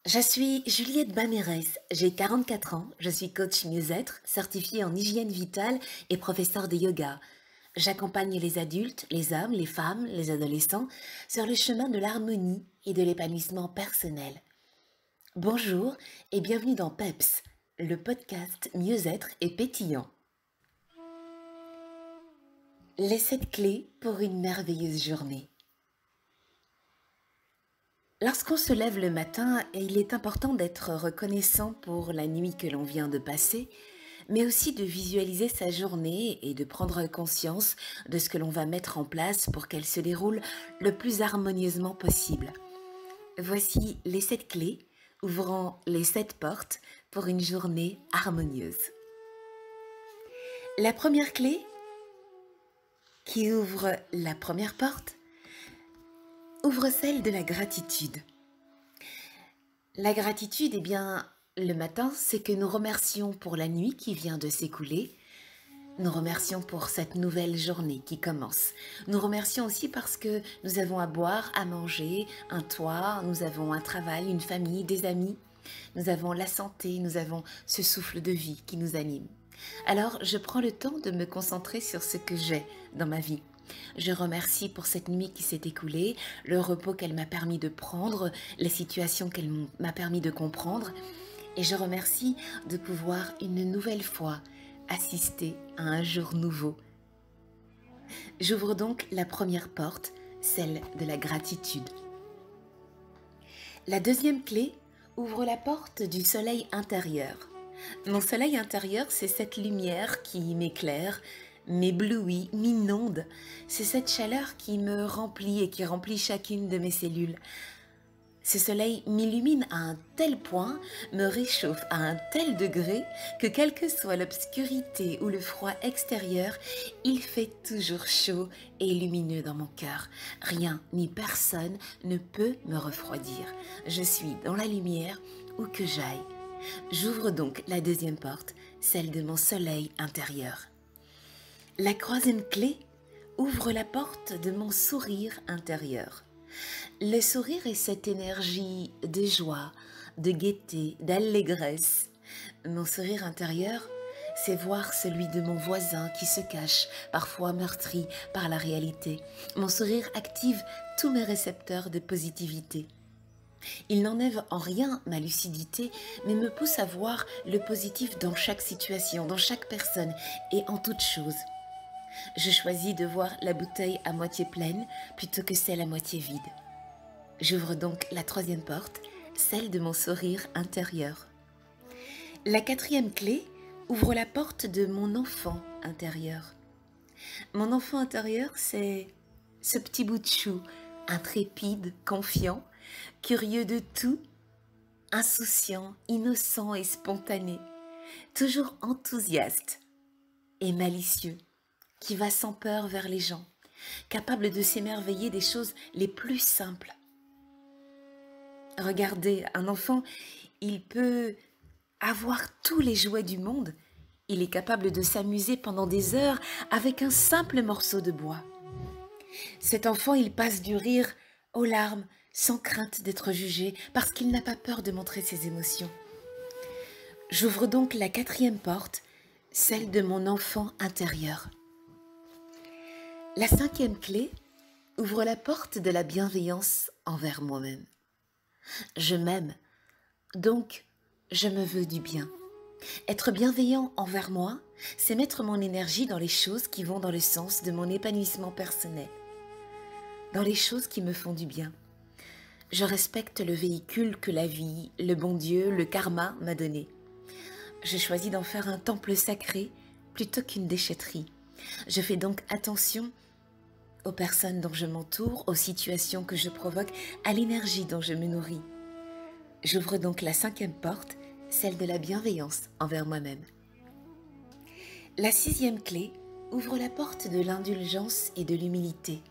Je suis Juliette Bamérès, j'ai 44 ans, je suis coach mieux-être, certifiée en hygiène vitale et professeure de yoga. J'accompagne les adultes, les hommes, les femmes, les adolescents sur le chemin de l'harmonie et de l'épanouissement personnel. Bonjour et bienvenue dans PEPS, le podcast mieux-être et pétillant. Les 7 clés pour une merveilleuse journée. Lorsqu'on se lève le matin, il est important d'être reconnaissant pour la nuit que l'on vient de passer, mais aussi de visualiser sa journée et de prendre conscience de ce que l'on va mettre en place pour qu'elle se déroule le plus harmonieusement possible. Voici les 7 clés ouvrant les 7 portes pour une journée harmonieuse. La première clé qui ouvre la première porte ouvre celle de la gratitude. La gratitude, eh bien, le matin, c'est que nous remercions pour la nuit qui vient de s'écouler. Nous remercions pour cette nouvelle journée qui commence. Nous remercions aussi parce que nous avons à boire, à manger, un toit, nous avons un travail, une famille, des amis. Nous avons la santé, nous avons ce souffle de vie qui nous anime. Alors, je prends le temps de me concentrer sur ce que j'ai dans ma vie. Je remercie pour cette nuit qui s'est écoulée, le repos qu'elle m'a permis de prendre, les situations qu'elle m'a permis de comprendre. Et je remercie de pouvoir une nouvelle fois assister à un jour nouveau. J'ouvre donc la première porte, celle de la gratitude. La deuxième clé ouvre la porte du soleil intérieur. Mon soleil intérieur, c'est cette lumière qui m'éclaire, m'éblouit, m'inonde. C'est cette chaleur qui me remplit et qui remplit chacune de mes cellules. Ce soleil m'illumine à un tel point, me réchauffe à un tel degré que quelle que soit l'obscurité ou le froid extérieur, il fait toujours chaud et lumineux dans mon cœur. Rien ni personne ne peut me refroidir. Je suis dans la lumière où que j'aille. J'ouvre donc la deuxième porte, celle de mon soleil intérieur. La troisième clé ouvre la porte de mon sourire intérieur. Le sourire est cette énergie de joie, de gaieté, d'allégresse. Mon sourire intérieur, c'est voir celui de mon voisin qui se cache, parfois meurtri par la réalité. Mon sourire active tous mes récepteurs de positivité. Il n'enlève en rien ma lucidité, mais me pousse à voir le positif dans chaque situation, dans chaque personne et en toute chose. Je choisis de voir la bouteille à moitié pleine plutôt que celle à moitié vide. J'ouvre donc la troisième porte, celle de mon sourire intérieur. La quatrième clé ouvre la porte de mon enfant intérieur. Mon enfant intérieur, c'est ce petit bout de chou, intrépide, confiant, curieux de tout, insouciant, innocent et spontané, toujours enthousiaste et malicieux, qui va sans peur vers les gens, capable de s'émerveiller des choses les plus simples. Regardez, un enfant, il peut avoir tous les jouets du monde. Il est capable de s'amuser pendant des heures avec un simple morceau de bois. Cet enfant, il passe du rire aux larmes sans crainte d'être jugé parce qu'il n'a pas peur de montrer ses émotions. J'ouvre donc la quatrième porte, celle de mon enfant intérieur. La cinquième clé ouvre la porte de la bienveillance envers moi-même. Je m'aime, donc je me veux du bien. Être bienveillant envers moi, c'est mettre mon énergie dans les choses qui vont dans le sens de mon épanouissement personnel, dans les choses qui me font du bien. Je respecte le véhicule que la vie, le bon Dieu, le karma m'a donné. Je choisis d'en faire un temple sacré plutôt qu'une déchetterie. Je fais donc attention aux personnes dont je m'entoure, aux situations que je provoque, à l'énergie dont je me nourris. J'ouvre donc la cinquième porte, celle de la bienveillance envers moi-même. La sixième clé ouvre la porte de l'indulgence et de l'humilité.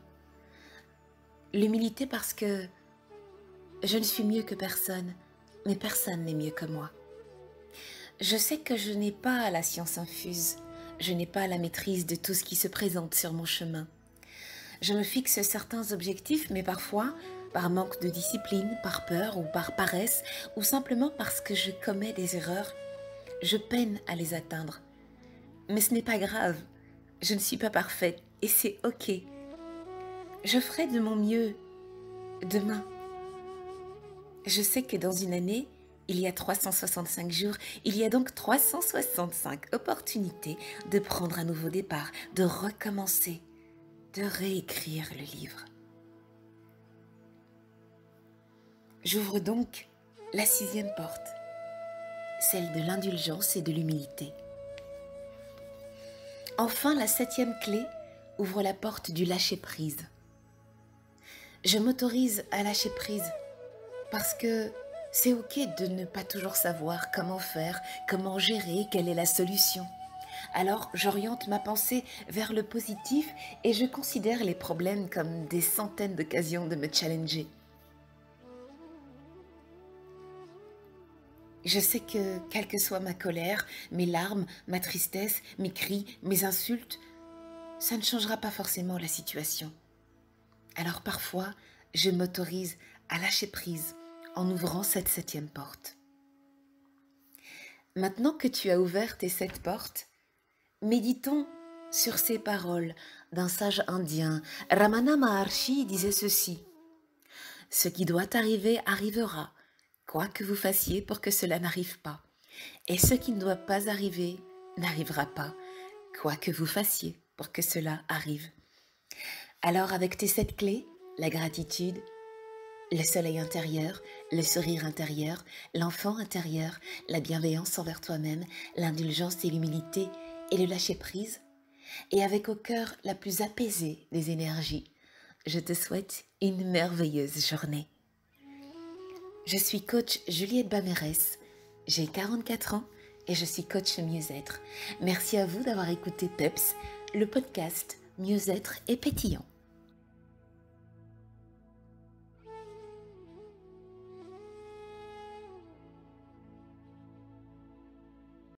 L'humilité parce que je ne suis mieux que personne, mais personne n'est mieux que moi. Je sais que je n'ai pas la science infuse, je n'ai pas la maîtrise de tout ce qui se présente sur mon chemin. Je me fixe certains objectifs, mais parfois, par manque de discipline, par peur ou par paresse, ou simplement parce que je commets des erreurs, je peine à les atteindre. Mais ce n'est pas grave, je ne suis pas parfaite et c'est ok. Je ferai de mon mieux demain. Je sais que dans une année, il y a 365 jours, il y a donc 365 opportunités de prendre un nouveau départ, de recommencer, de réécrire le livre. J'ouvre donc la 6e porte, celle de l'indulgence et de l'humilité. Enfin, la 7e clé ouvre la porte du lâcher-prise. Je m'autorise à lâcher prise parce que c'est ok de ne pas toujours savoir comment faire, comment gérer, quelle est la solution. Alors j'oriente ma pensée vers le positif et je considère les problèmes comme des centaines d'occasions de me challenger. Je sais que, quelle que soit ma colère, mes larmes, ma tristesse, mes cris, mes insultes, ça ne changera pas forcément la situation. Alors parfois, je m'autorise à lâcher prise en ouvrant cette 7e porte. Maintenant que tu as ouvert tes 7 portes, méditons sur ces paroles d'un sage indien. Ramana Maharshi disait ceci: « Ce qui doit arriver arrivera, quoi que vous fassiez pour que cela n'arrive pas. Et ce qui ne doit pas arriver n'arrivera pas, quoi que vous fassiez pour que cela arrive. » Alors avec tes 7 clés, la gratitude, le soleil intérieur, le sourire intérieur, l'enfant intérieur, la bienveillance envers toi-même, l'indulgence et l'humilité et le lâcher-prise, et avec au cœur la plus apaisée des énergies, je te souhaite une merveilleuse journée. Je suis coach Juliette Bamerès, j'ai 44 ans et je suis coach mieux-être. Merci à vous d'avoir écouté PEPS, le podcast Mieux-être et pétillant.